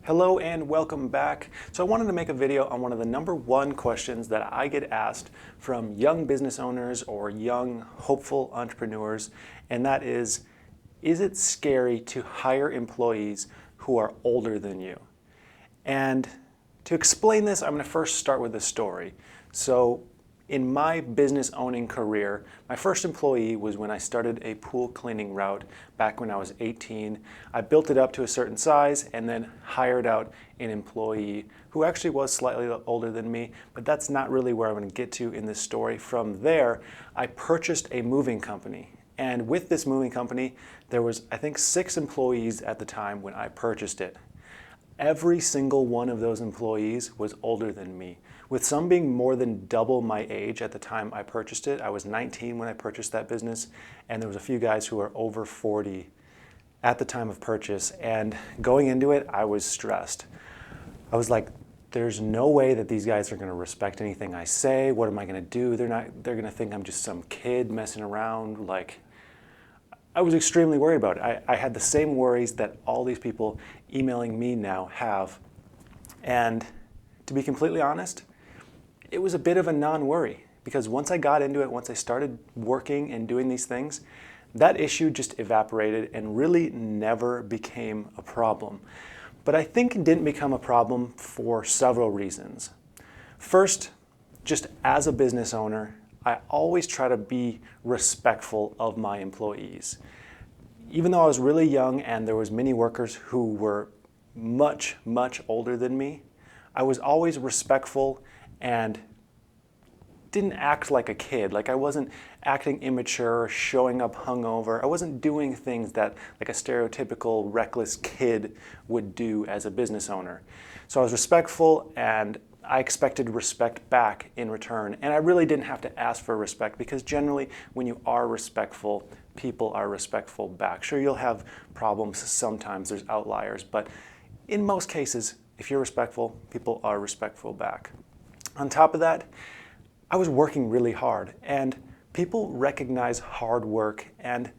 Hello and welcome back. So I wanted to make a video on one of the #1 questions that I get asked from young business owners or young hopeful entrepreneurs, and that is it scary to hire employees who are older than you? And to explain this, I'm going to first start with a story. So in my business owning career, my first employee was when I started a pool cleaning route back when I was 18. I built it up to a certain size and then hired out an employee who actually was slightly older than me, but that's not really where I'm going to get to in this story. From there, I purchased a moving company. And with this moving company, there was, I think, 6 employees at the time when I purchased it. Every single one of those employees was older than me, with some being more than double my age at the time I purchased it. I was 19 when I purchased that business, and there was a few guys who were over 40 at the time of purchase. And going into it, I was stressed. I was like, there's no way that these guys are going to respect anything I say. What am I going to do? They're going to think I'm just some kid messing around. Like, I was extremely worried about it. I had the same worries that all these people emailing me now have. And to be completely honest, it was a bit of a non-worry, because once I got into it, once I started working and doing these things, that issue just evaporated and really never became a problem. But I think it didn't become a problem for several reasons. First, just as a business owner, I always try to be respectful of my employees. Even though I was really young and there was many workers who were much, much older than me, I was always respectful and didn't act like a kid. Like, I wasn't acting immature, showing up hungover. I wasn't doing things that like a stereotypical reckless kid would do as a business owner. So I was respectful, and I expected respect back in return. And I really didn't have to ask for respect, because generally when you are respectful, people are respectful back. Sure, you'll have problems sometimes, there's outliers, but in most cases, if you're respectful, people are respectful back. On top of that, I was working really hard, and people recognize hard work and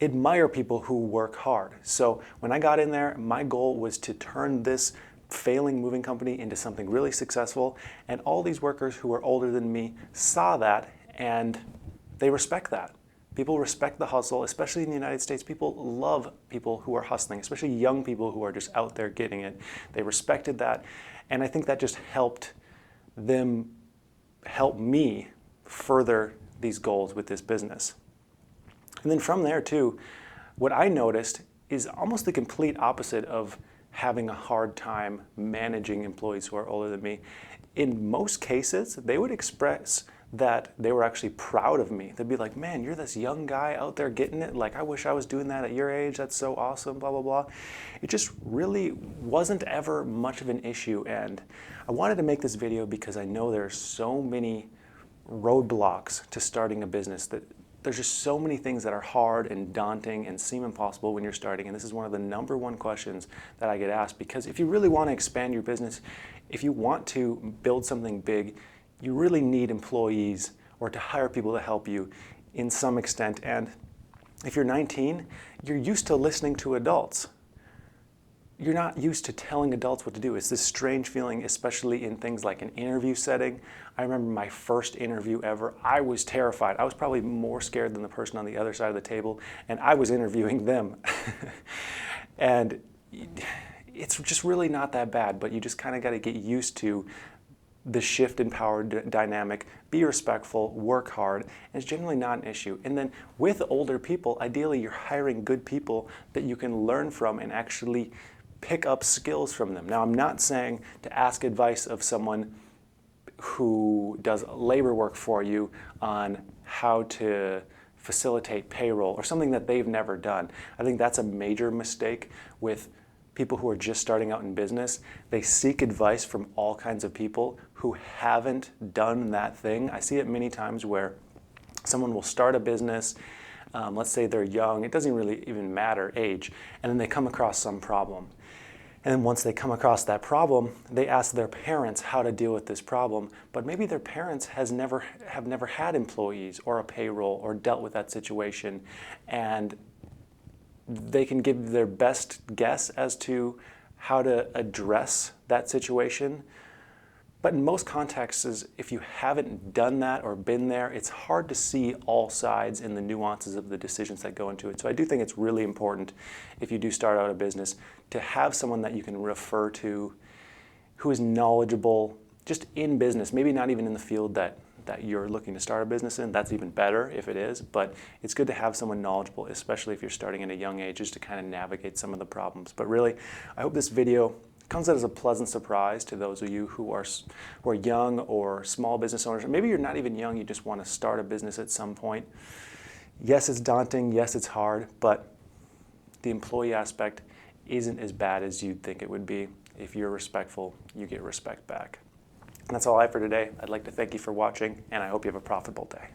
admire people who work hard. So when I got in there, my goal was to turn this failing moving company into something really successful, and all these workers who are older than me saw that, and they respect that. People respect the hustle, especially in the United States. People love people who are hustling, especially young people who are just out there getting it. They respected that, and I think that just helped them help me further these goals with this business. And then from there too, what I noticed is almost the complete opposite of having a hard time managing employees who are older than me. In most cases, they would express that they were actually proud of me. They'd be like, man, you're this young guy out there getting it. Like, I wish I was doing that at your age. That's so awesome, blah, blah, blah. It just really wasn't ever much of an issue. And I wanted to make this video because I know there are so many roadblocks to starting a business, that there's just so many things that are hard and daunting and seem impossible when you're starting. And this is one of the #1 questions that I get asked, because if you really want to expand your business, if you want to build something big, you really need employees or to hire people to help you in some extent. And if you're 19, you're used to listening to adults. You're not used to telling adults what to do. It's this strange feeling, especially in things like an interview setting. I remember my first interview ever. I was terrified. I was probably more scared than the person on the other side of the table, and I was interviewing them. And it's just really not that bad, but you just kind of got to get used to the shift in power dynamic, be respectful, work hard, and it's generally not an issue. And then with older people, ideally you're hiring good people that you can learn from and actually pick up skills from them. Now, I'm not saying to ask advice of someone who does labor work for you on how to facilitate payroll or something that they've never done. I think that's a major mistake with people who are just starting out in business. They seek advice from all kinds of people who haven't done that thing. I see it many times where someone will start a business, let's say they're young, it doesn't really even matter age, and then they come across some problem. And then once they come across that problem, they ask their parents how to deal with this problem, but maybe their parents have never had employees or a payroll or dealt with that situation, and they can give their best guess as to how to address that situation. But in most contexts, if you haven't done that or been there, it's hard to see all sides and the nuances of the decisions that go into it. So I do think it's really important, if you do start out a business, to have someone that you can refer to who is knowledgeable just in business, maybe not even in the field that you're looking to start a business in. That's even better if it is, but it's good to have someone knowledgeable, especially if you're starting at a young age, just to kind of navigate some of the problems. But really, I hope this video comes out as a pleasant surprise to those of you who are young or small business owners. Or maybe you're not even young, you just want to start a business at some point. Yes, it's daunting, yes, it's hard, but the employee aspect isn't as bad as you'd think it would be. If you're respectful, you get respect back. And that's all I have for today. I'd like to thank you for watching, and I hope you have a profitable day.